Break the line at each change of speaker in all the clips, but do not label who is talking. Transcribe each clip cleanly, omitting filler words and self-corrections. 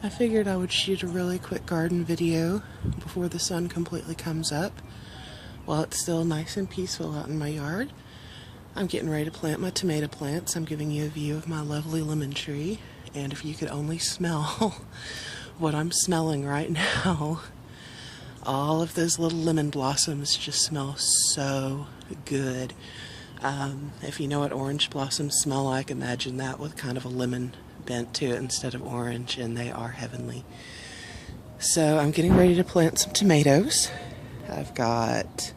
I figured I would shoot a really quick garden video before the sun completely comes up while it's still nice and peaceful out in my yard. I'm getting ready to plant my tomato plants. I'm giving you a view of my lovely lemon tree, and if you could only smell what I'm smelling right now, all of those little lemon blossoms just smell so good. If you know what orange blossoms smell like, imagine that with kind of a lemon bent to it instead of orange, and they are heavenly. So I'm getting ready to plant some tomatoes. I've got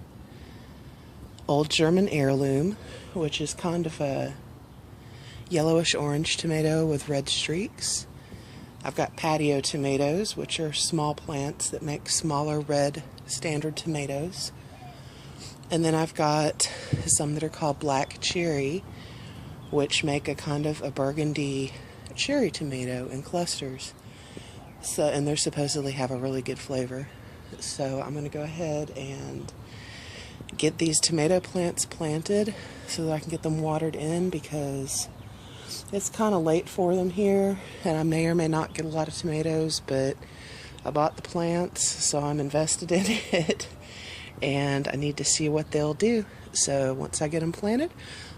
Old German Heirloom, which is kind of a yellowish orange tomato with red streaks. I've got patio tomatoes, which are small plants that make smaller red standard tomatoes. And then I've got some that are called black cherry, which make a kind of a burgundy cherry tomato in clusters. So, and they supposedly have a really good flavor. So I'm going to go ahead and get these tomato plants planted so that I can get them watered in, because it's kind of late for them here, and I may or may not get a lot of tomatoes, but I bought the plants, so I'm invested in it, and I need to see what they'll do. So once I get them planted,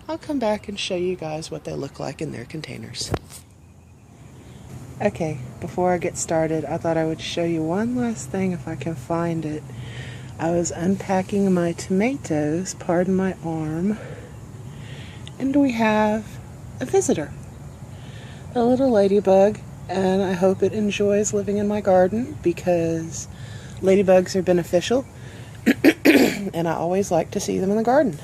I'll come back and show you guys what they look like in their containers. Okay, before I get started, I thought I would show you one last thing if I can find it. I was unpacking my tomatoes, pardon my arm, and we have a visitor, a little ladybug, and I hope it enjoys living in my garden because ladybugs are beneficial and I always like to see them in the garden.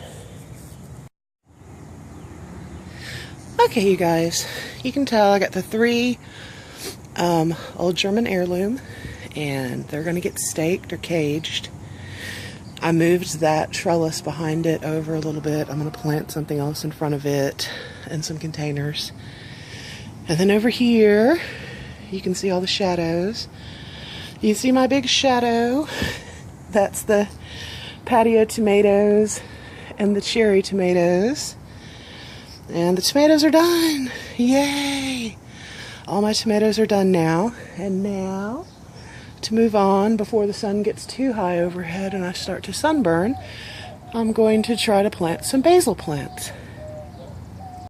Okay, you guys, you can tell I got the three Old German Heirloom, and they're going to get staked or caged. I moved that trellis behind it over a little bit. I'm going to plant something else in front of it and some containers. And then over here, you can see all the shadows. You see my big shadow? That's the patio tomatoes and the cherry tomatoes. And the tomatoes are done. Yay! All my tomatoes are done now. And now, to move on before the sun gets too high overhead and I start to sunburn, I'm going to try to plant some basil plants.